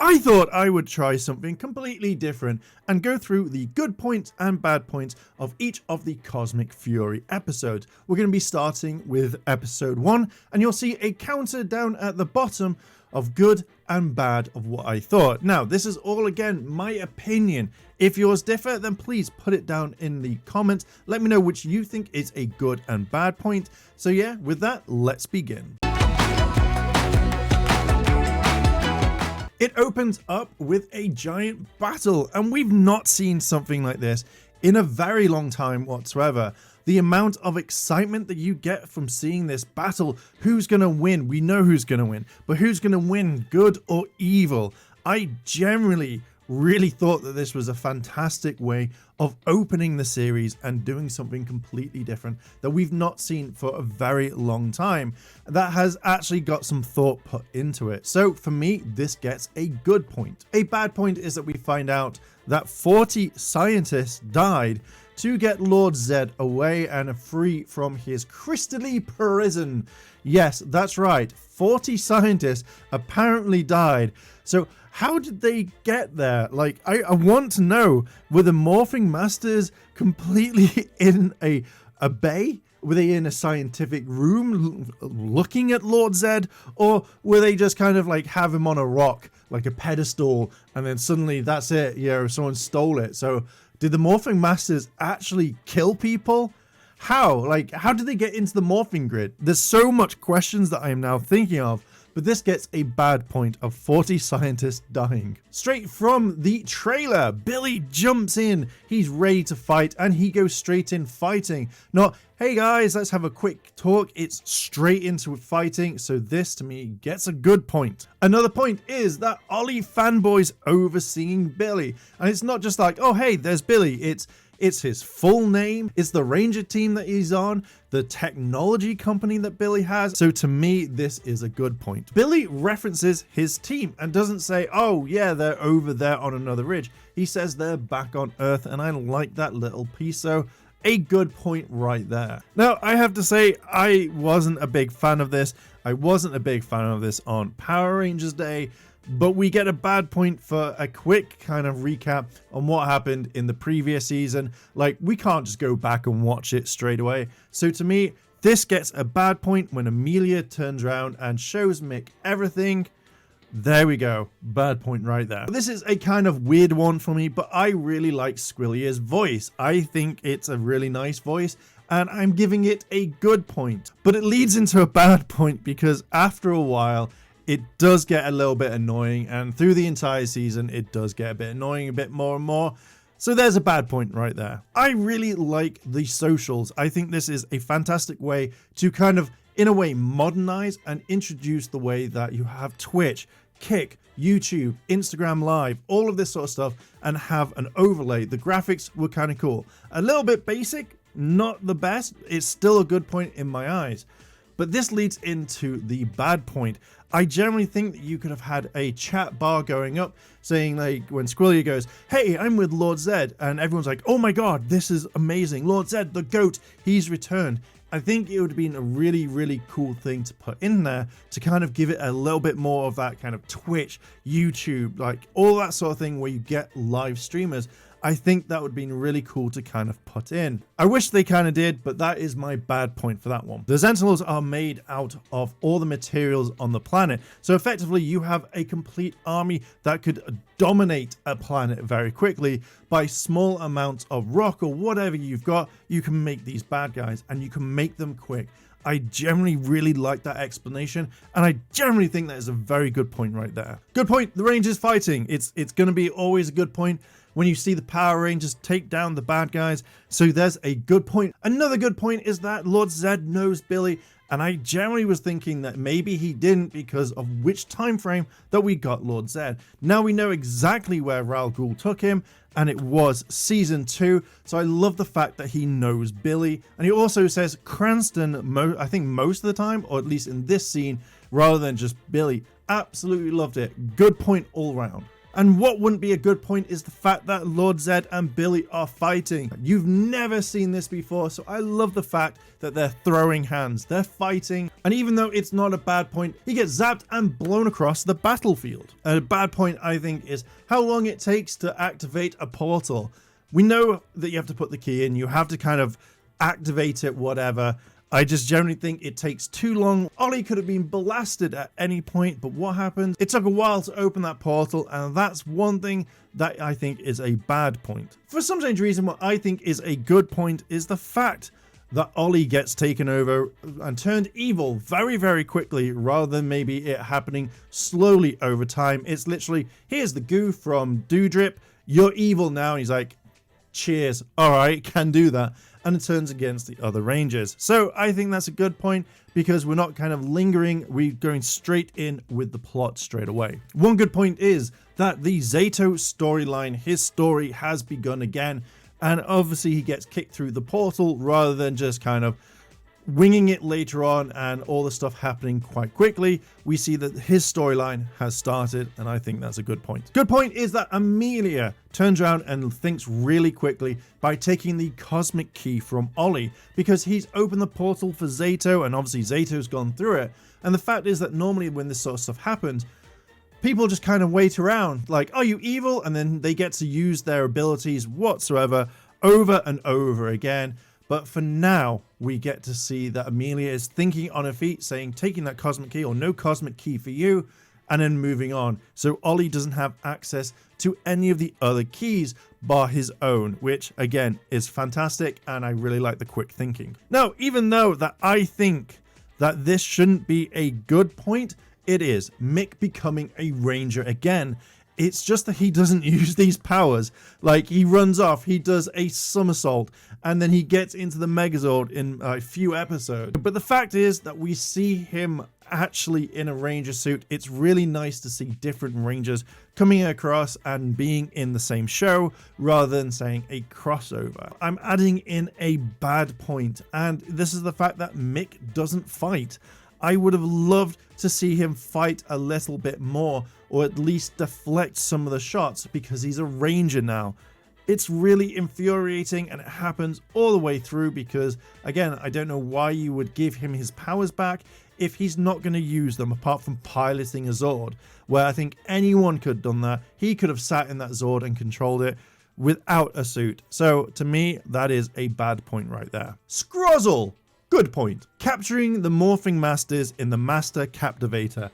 I thought I would try something completely different and go through the good points and bad points of each of the Cosmic Fury episodes. We're going to be starting with episode 1, and you'll see a counter down at the bottom of good and bad of what I thought. Now, this is all, again, my opinion. If yours differ, then please put it down in the comments. Let me know which you think is a good and bad point. So yeah, with that, let's begin. It opens up with a giant battle, and we've not seen something like this in a very long time whatsoever. The amount of excitement that you get from seeing this battle, who's going to win? We know who's going to win, but who's going to win, good or evil? I generally really thought that this was a fantastic way of opening the series and doing something completely different that we've not seen for a very long time. That has actually got some thought put into it. So for me, this gets a good point. A bad point is that we find out that 40 scientists died to get Lord Zed away and free from his crystally prison. Yes, that's right. 40 scientists apparently died. So how did they get there? Like, I want to know, were the Morphing Masters completely in a bay? Were they in a scientific room looking at Lord Zed? Or were they just kind of like have him on a rock, like a pedestal, and then suddenly that's it, someone stole it? So did the Morphing Masters actually kill people? How? Like, how did they get into the morphing grid? There's so much questions that I am now thinking of. But this gets a bad point of 40 scientists dying. Straight from the trailer, Billy jumps in, he's ready to fight, and he goes straight in fighting. Not, hey guys, let's have a quick talk. It's straight into fighting, so this to me gets a good point. Another point is that Ollie fanboys overseeing Billy, and it's not just like, oh hey, there's Billy, it's his full name, it's the Ranger team that he's on, the technology company that Billy has. So to me, this is a good point. Billy references his team and doesn't say, oh yeah, they're over there on another ridge. He says they're back on Earth, and I like that little piece. So a good point right there. Now, I have to say, I wasn't a big fan of this. I wasn't a big fan of this on Power Rangers Day. But we get a bad point for a quick kind of recap on what happened in the previous season. Like, we can't just go back and watch it straight away. So to me, this gets a bad point when Amelia turns around and shows Mick everything. There we go. Bad point right there. This is a kind of weird one for me, but I really like Squillia's voice. I think it's a really nice voice, and I'm giving it a good point. But it leads into a bad point because after a while, it does get a little bit annoying, and through the entire season, it does get a bit annoying, a bit more and more. So there's a bad point right there. I really like the socials. I think this is a fantastic way to kind of, in a way, modernize and introduce the way that you have Twitch, Kick, YouTube, Instagram Live, all of this sort of stuff, and have an overlay. The graphics were kind of cool. A little bit basic, not the best. It's still a good point in my eyes. But this leads into the bad point. I generally think that you could have had a chat bar going up saying, like, when Squillia goes, hey, I'm with Lord Zed, and everyone's like, oh my god, this is amazing. Lord Zed, the GOAT, he's returned. I think it would have been a really, really cool thing to put in there to kind of give it a little bit more of that kind of Twitch, YouTube, like all that sort of thing where you get live streamers. I think that would have been really cool to kind of put in. I wish they kind of did, but that is my bad point for that one. The Sentinels are made out of all the materials on the planet. So effectively, you have a complete army that could dominate a planet very quickly by small amounts of rock or whatever you've got. You can make these bad guys, and you can make them quick. I generally really like that explanation, and I generally think that is a very good point right there. Good point, the Rangers fighting. It's going to be always a good point when you see the Power Rangers take down the bad guys. So there's a good point. Another good point is that Lord Zed knows Billy, and I generally was thinking that maybe he didn't because of which time frame that we got Lord Zed. Now we know exactly where Ra'al Ghul took him, and it was season 2. So I love the fact that he knows Billy, and he also says Cranston, I think most of the time, or at least in this scene, rather than just Billy. Absolutely loved it. Good point all round. And what wouldn't be a good point is the fact that Lord Zed and Billy are fighting. You've never seen this before, so I love the fact that they're throwing hands, they're fighting, and even though it's not a bad point, he gets zapped and blown across the battlefield. A bad point, I think, is how long it takes to activate a portal. We know that you have to put the key in, you have to kind of activate it, whatever. I just generally think it takes too long. Ollie could have been blasted at any point, but what happened? It took a while to open that portal, and that's one thing that I think is a bad point. For some strange reason, what I think is a good point is the fact that Ollie gets taken over and turned evil very, very quickly, rather than maybe it happening slowly over time. It's literally, here's the goo from Doodrip, you're evil now. And he's like, cheers, all right, can do that. And it turns against the other Rangers. So I think that's a good point because we're not kind of lingering, we're going straight in with the plot straight away. One good point is that the Zato storyline, his story has begun again. And obviously he gets kicked through the portal rather than just kind of winging it later on and all the stuff happening quite quickly. We see that his storyline has started, and I think that's a good point. Good point is that Amelia turns around and thinks really quickly by taking the cosmic key from Ollie, because he's opened the portal for Zato, and obviously Zato's gone through it. And the fact is that normally when this sort of stuff happens, people just kind of wait around like, are you evil? And then they get to use their abilities whatsoever over and over again. But for now, we get to see that Amelia is thinking on her feet, saying, taking that cosmic key or no cosmic key for you, and then moving on. So Ollie doesn't have access to any of the other keys bar his own, which again is fantastic. And I really like the quick thinking. Now, even though that I think that this shouldn't be a good point, it is. Mick becoming a ranger again. It's just that he doesn't use these powers. Like, he runs off, he does a somersault, and then he gets into the Megazord in a few episodes. But the fact is that we see him actually in a ranger suit. It's really nice to see different rangers coming across and being in the same show rather than saying a crossover. I'm adding in a bad point, and this is the fact that Mick doesn't fight. I would have loved to see him fight a little bit more, or at least deflect some of the shots, because he's a ranger now. It's really infuriating, and it happens all the way through because, again, I don't know why you would give him his powers back if he's not going to use them apart from piloting a Zord, where I think anyone could have done that. He could have sat in that Zord and controlled it without a suit. So to me, that is a bad point right there. Scrozzle! Good point. Capturing the Morphing Masters in the Master Captivator.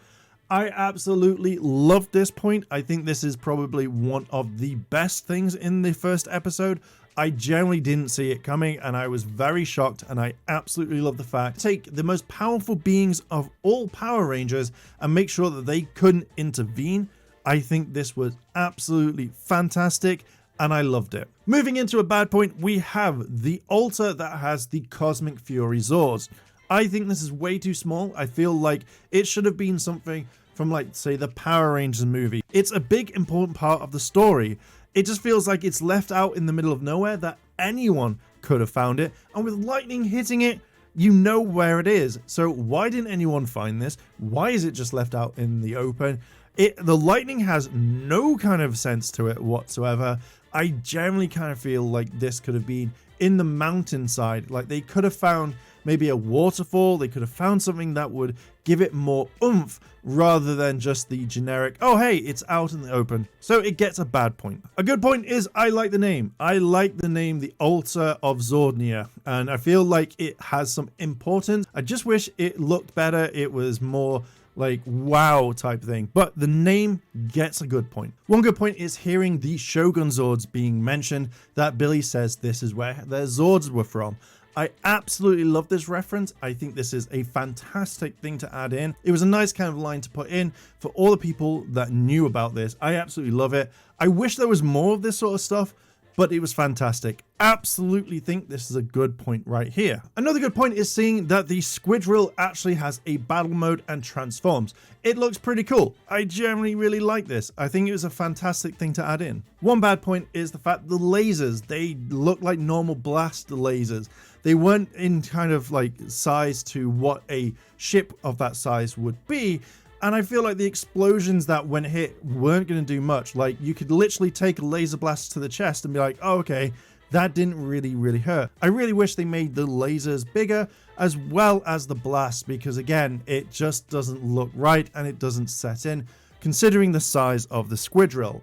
I absolutely love this point. I think this is probably one of the best things in the first episode. I generally didn't see it coming, and I was very shocked, and I absolutely love the fact take the most powerful beings of all Power Rangers and make sure that they couldn't intervene. I think this was absolutely fantastic, and I loved it. Moving into a bad point, we have the altar that has the Cosmic Fury Zords. I think this is way too small. I feel like it should have been something from, like, say, the Power Rangers movie. It's a big, important part of the story. It just feels like it's left out in the middle of nowhere, that anyone could have found it. And with lightning hitting it, you know where it is. So why didn't anyone find this? Why is it just left out in the open? The lightning has no kind of sense to it whatsoever. I generally kind of feel like this could have been in the mountainside. Like, they could have found maybe a waterfall. They could have found something that would give it more oomph rather than just the generic, oh hey, it's out in the open. So it gets a bad point. A good point is I like the name. I like the name, the Altar of Zordnia, and I feel like it has some importance. I just wish it looked better. It was more like wow type thing, but the name gets a good point. One good point is hearing the Shogun Zords being mentioned, that Billy says this is where their Zords were from. I absolutely love this reference. I think this is a fantastic thing to add in. It was a nice kind of line to put in for all the people that knew about this. I absolutely love it. I wish there was more of this sort of stuff, but it was fantastic. Absolutely think this is a good point right here. Another good point is seeing that the Squidrill actually has a battle mode and transforms. It looks pretty cool. I generally really like this. I think it was a fantastic thing to add in. One bad point is the fact the lasers, they look like normal blast lasers. They weren't in kind of like size to what a ship of that size would be. And I feel like the explosions that when hit weren't going to do much. Like, you could literally take a laser blast to the chest and be like, oh, okay, that didn't really hurt. I really wish they made the lasers bigger as well as the blast, because again, it just doesn't look right and it doesn't set in considering the size of the squidrill.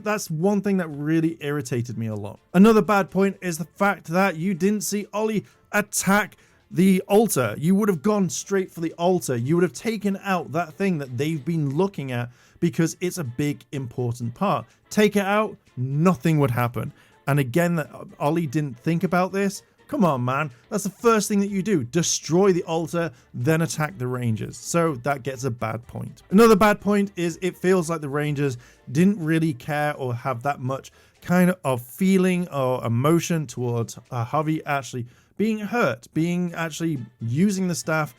That's one thing that really irritated me a lot. Another bad point is the fact that you didn't see Ollie attack the altar. You would have gone straight for the altar. You would have taken out that thing that they've been looking at because it's a big important part. Take it out, nothing would happen. And again, that Ollie didn't think about this. Come on, man. That's the first thing that you do. Destroy the altar, then attack the Rangers. So that gets a bad point. Another bad point is it feels like the Rangers didn't really care or have that much kind of feeling or emotion towards Harvey actually being hurt, being actually using the staff,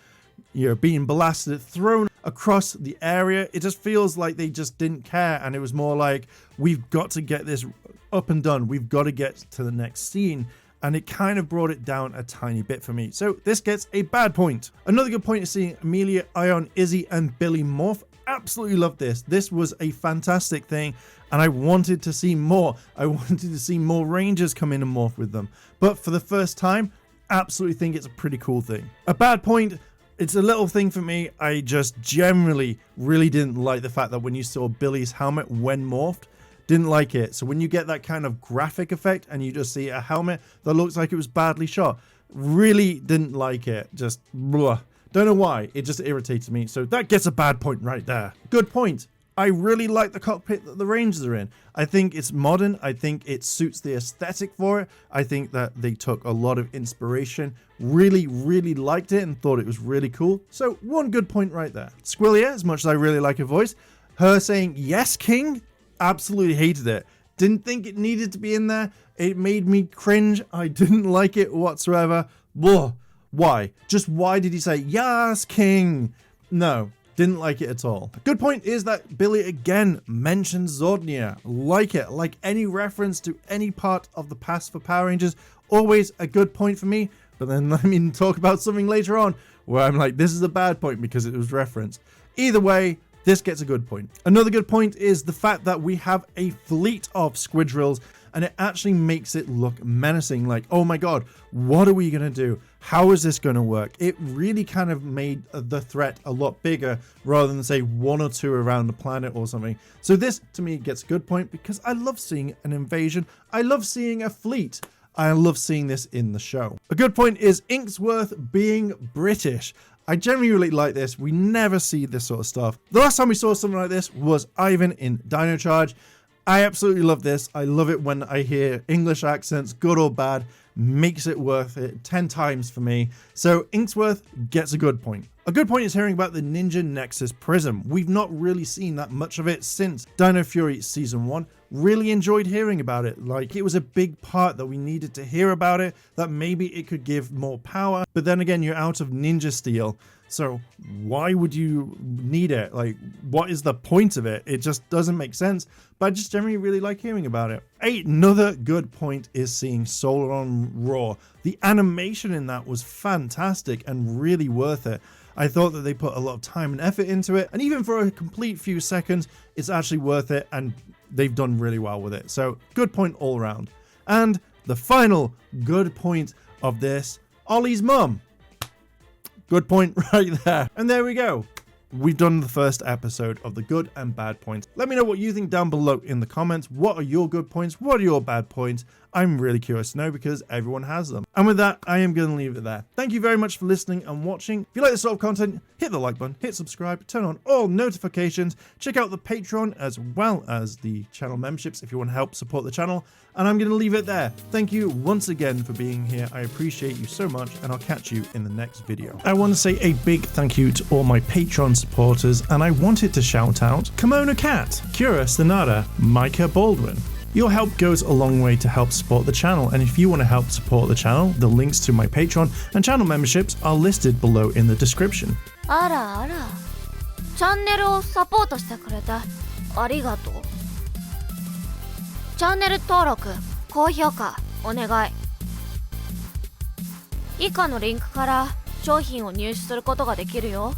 being blasted, thrown across the area. It just feels like they just didn't care. And it was more like, we've got to get this up and done. We've got to get to the next scene. And it kind of brought it down a tiny bit for me. So this gets a bad point. Another good point is seeing Amelia, Ion, Izzy, and Billy morph. Absolutely love this. This was a fantastic thing. And I wanted to see more. I wanted to see more Rangers come in and morph with them. But for the first time, absolutely think it's a pretty cool thing. A bad point, it's a little thing for me. I just generally really didn't like the fact that when you saw Billy's helmet when morphed, didn't like it. So when you get that kind of graphic effect and you just see a helmet that looks like it was badly shot, really didn't like it. Just blah. Don't know why. It just irritated me. So that gets a bad point right there. Good point. I really like the cockpit that the Rangers are in. I think it's modern. I think it suits the aesthetic for it. I think that they took a lot of inspiration, really liked it and thought it was really cool. So one good point right there. Squillia, as much as I really like her voice, her saying, "Yes, King," absolutely hated it. Didn't think it needed to be in there. It made me cringe. I didn't like it whatsoever. Blah. Why? Just why did he say, "Yes, King"? No. Didn't like it at all. Good point is that Billy again mentions Zordnia. Like it. Like any reference to any part of the past for Power Rangers. Always a good point for me. But then let me talk about something later on where I'm like, this is a bad point because it was referenced. Either way, this gets a good point. Another good point is the fact that we have a fleet of squidrills and it actually makes it look menacing. Like, oh my god, what are we going to do? How is this going to work? It really kind of made the threat a lot bigger rather than say one or two around the planet or something. So this to me gets a good point because I love seeing an invasion. I love seeing a fleet. I love seeing this in the show. A good point is Inksworth being British. I generally really like this. We never see this sort of stuff. The last time we saw something like this was Ivan in Dino Charge. I absolutely love this. I love it when I hear English accents, good or bad, makes it worth it 10 times for me. So Inksworth gets a good point. A good point is hearing about the Ninja Nexus Prism. We've not really seen that much of it since Dino Fury Season 1. Really enjoyed hearing about it. Like, it was a big part that we needed to hear about it, that maybe it could give more power. But then again, you're out of Ninja Steel. So why would you need it? Like, what is the point of it? It just doesn't make sense. But I just generally really like hearing about it. Another good point is seeing Solar on Raw. The animation in that was fantastic and really worth it. I thought that they put a lot of time and effort into it. And even for a complete few seconds, it's actually worth it. And they've done really well with it. So good point all around. And the final good point of this, Ollie's mum. Good point right there. And there we go. We've done the first episode of the good and bad points. Let me know what you think down below in the comments. What are your good points? What are your bad points? I'm really curious to know because everyone has them. And with that, I am going to leave it there. Thank you very much for listening and watching. If you like this sort of content, hit the like button, hit subscribe, turn on all notifications, check out the Patreon as well as the channel memberships if you want to help support the channel. And I'm going to leave it there. Thank you once again for being here. I appreciate you so much, and I'll catch you in the next video. I want to say a big thank you to all my Patreon supporters, and I wanted to shout out Kimona Cat, Kira Stanada, Micah Baldwin. Your help goes a long way to help support the channel, and if you want to help support the channel, the links to my Patreon and channel memberships are listed below in the description. あらあら、チャンネルをサポートしてくれてありがとう。チャンネル登録、高評価お願い。以下のリンクから商品を入手することができるよ。